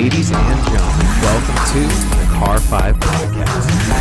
Ladies and gentlemen, welcome to the Car 5 Podcast.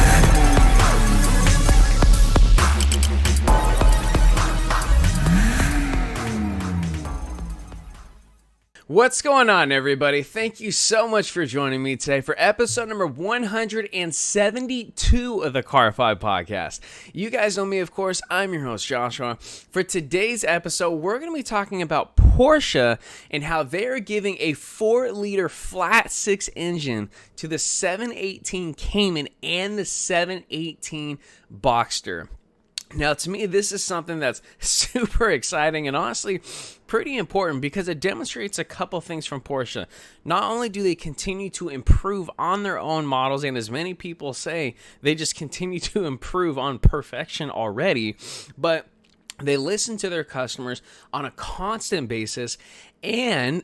What's going on, everybody? Thank you so much for joining me today for episode number 172 of the Car 5 Podcast. You guys know me, of course. I'm your host, Joshua. For today's episode, we're going to be talking about Porsche and how they're giving a 4-liter flat 6 engine to the 718 Cayman and the 718 Boxster. Now, to me, this is something that's super exciting and honestly pretty important because it demonstrates a couple things from Porsche. Not only do they continue to improve on their own models, and as many people say, they just continue to improve on perfection already, but they listen to their customers on a constant basis, and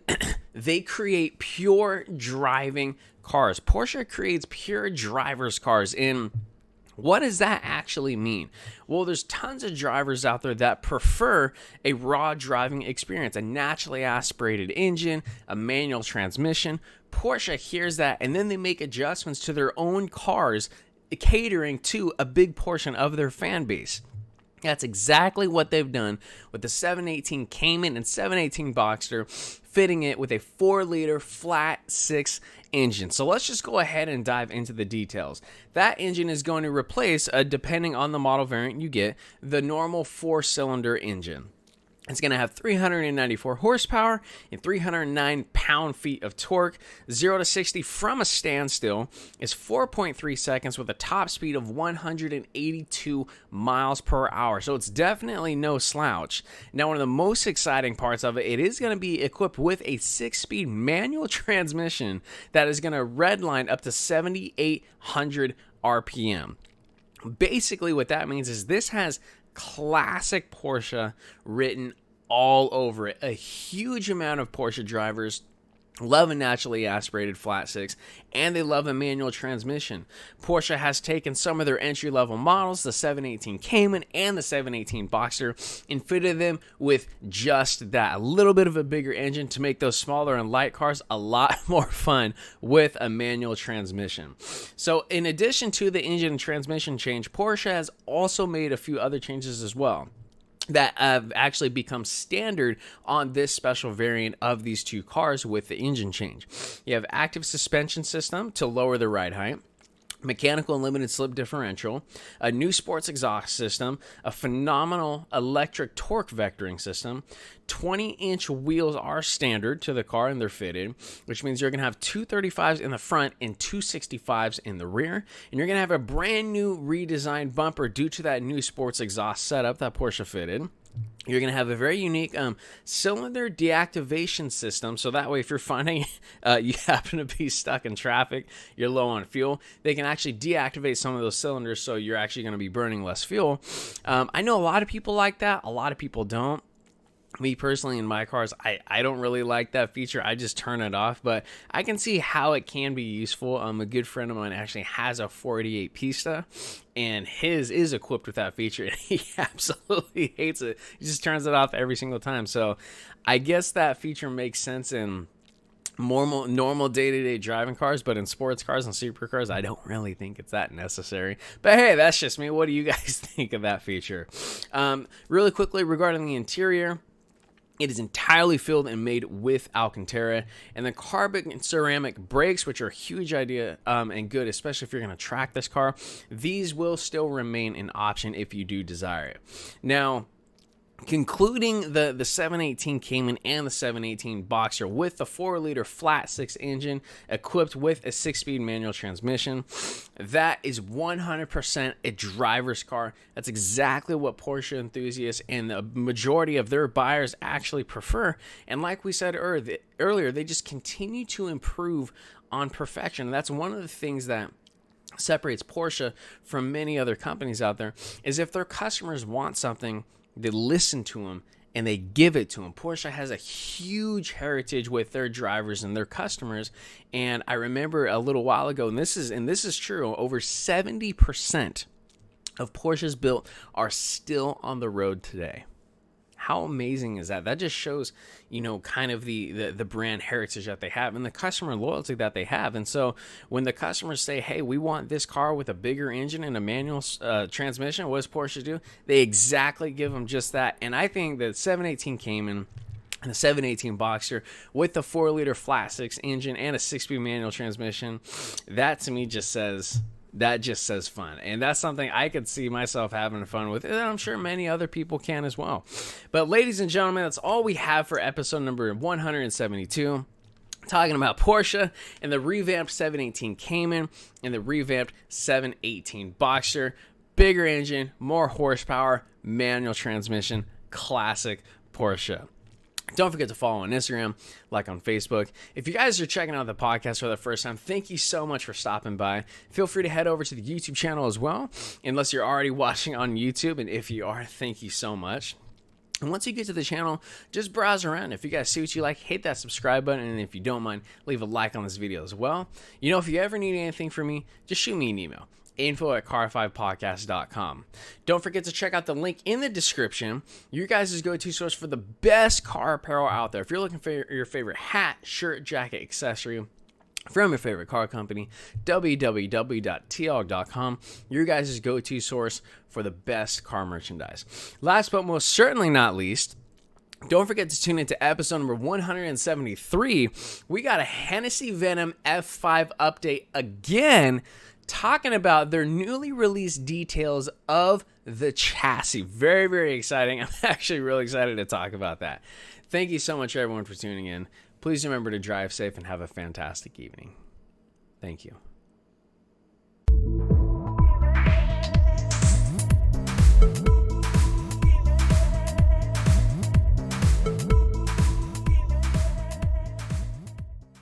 they create pure driving cars. Porsche creates pure driver's cars in. What does that actually mean? Well, there's tons of drivers out there that prefer a raw driving experience, a naturally aspirated engine, a manual transmission. Porsche hears that, and then they make adjustments to their own cars, catering to a big portion of their fan base. That's exactly what they've done with the 718 Cayman and 718 Boxster, fitting it with a 4-liter flat 6 engine. So let's just go ahead and dive into the details. That engine is going to replace, depending on the model variant you get, the normal 4-cylinder engine. It's going to have 394 horsepower and 309 pound-feet of torque. 0 to 60 from a standstill is 4.3 seconds with a top speed of 182 miles per hour. So it's definitely no slouch. Now, one of the most exciting parts of it, it is going to be equipped with a 6-speed manual transmission that is going to redline up to 7,800 RPM. Basically, what that means is this has classic Porsche written all over it. A huge amount of Porsche drivers love a naturally aspirated flat 6, and they love a manual transmission. Porsche has taken some of their entry-level models, the 718 Cayman and the 718 Boxster, and fitted them with just that. A little bit of a bigger engine to make those smaller and light cars a lot more fun with a manual transmission. So in addition to the engine and transmission change, Porsche has also made a few other changes as well that have actually become standard on this special variant of these two cars with the engine change. You have active suspension system to lower the ride height, mechanical and limited slip differential, a new sports exhaust system, a phenomenal electric torque vectoring system. 20-inch wheels are standard to the car and they're fitted, which means you're going to have 235s in the front and 265s in the rear. And you're going to have a brand new redesigned bumper due to that new sports exhaust setup that Porsche fitted. You're going to have a very unique cylinder deactivation system. So that way, if you're finding you happen to be stuck in traffic, you're low on fuel, they can actually deactivate some of those cylinders so you're actually going to be burning less fuel. I know a lot of people like that. A lot of people don't. Me personally, in my cars, I don't really like that feature. I just turn it off, but I can see how it can be useful. A good friend of mine actually has a 488 Pista, and his is equipped with that feature, and he absolutely hates it. He just turns it off every single time. So I guess that feature makes sense in normal day-to-day driving cars, but in sports cars and supercars, I don't really think it's that necessary. But hey, that's just me. What do you guys think of that feature? Really quickly, regarding the interior, it is entirely filled and made with Alcantara, and the carbon and ceramic brakes, which are a huge idea and good, especially if you're going to track this car. These will still remain an option if you do desire it. Now, concluding the 718 Cayman and the 718 Boxster with the 4-liter flat 6 engine equipped with a 6-speed manual transmission, that is 100% a driver's car. That's exactly what Porsche enthusiasts and the majority of their buyers actually prefer. And like we said earlier, they just continue to improve on perfection. And that's one of the things that separates Porsche from many other companies out there, is if their customers want something, they listen to them and they give it to them. Porsche has a huge heritage with their drivers and their customers. And I remember a little while ago, and this is true, over 70% of Porsches built are still on the road today. How amazing is that? That just shows, kind of the brand heritage that they have and the customer loyalty that they have. And so when the customers say, hey, we want this car with a bigger engine and a manual transmission, what does Porsche do? They exactly give them just that. And I think that 718 Cayman and the 718 Boxster with the 4-liter flat six engine and a 6-speed manual transmission, that to me just says fun. And that's something I could see myself having fun with, and I'm sure many other people can as well. But ladies and gentlemen, that's all we have for episode number 172. Talking about Porsche and the revamped 718 Cayman and the revamped 718 Boxster. Bigger engine, more horsepower, manual transmission, classic Porsche. Don't forget to follow on Instagram, like on Facebook. If you guys are checking out the podcast for the first time, thank you so much for stopping by. Feel free to head over to the YouTube channel as well, unless you're already watching on YouTube. And if you are, thank you so much. And once you get to the channel, just browse around. If you guys see what you like, hit that subscribe button. And if you don't mind, leave a like on this video as well. If you ever need anything from me, just shoot me an email. info@car5podcast.com. Don't forget to check out the link in the description. You guys' go-to source for the best car apparel out there. If you're looking for your favorite hat, shirt, jacket, accessory from your favorite car company, www.tog.com. Your guys' go-to source for the best car merchandise. Last but most certainly not least, don't forget to tune into episode number 173. We got a Hennessy Venom F5 update again, talking about their newly released details of the chassis. Very, very exciting. I'm actually really excited to talk about that. Thank you so much, everyone, for tuning in. Please remember to drive safe and have a fantastic evening. Thank you.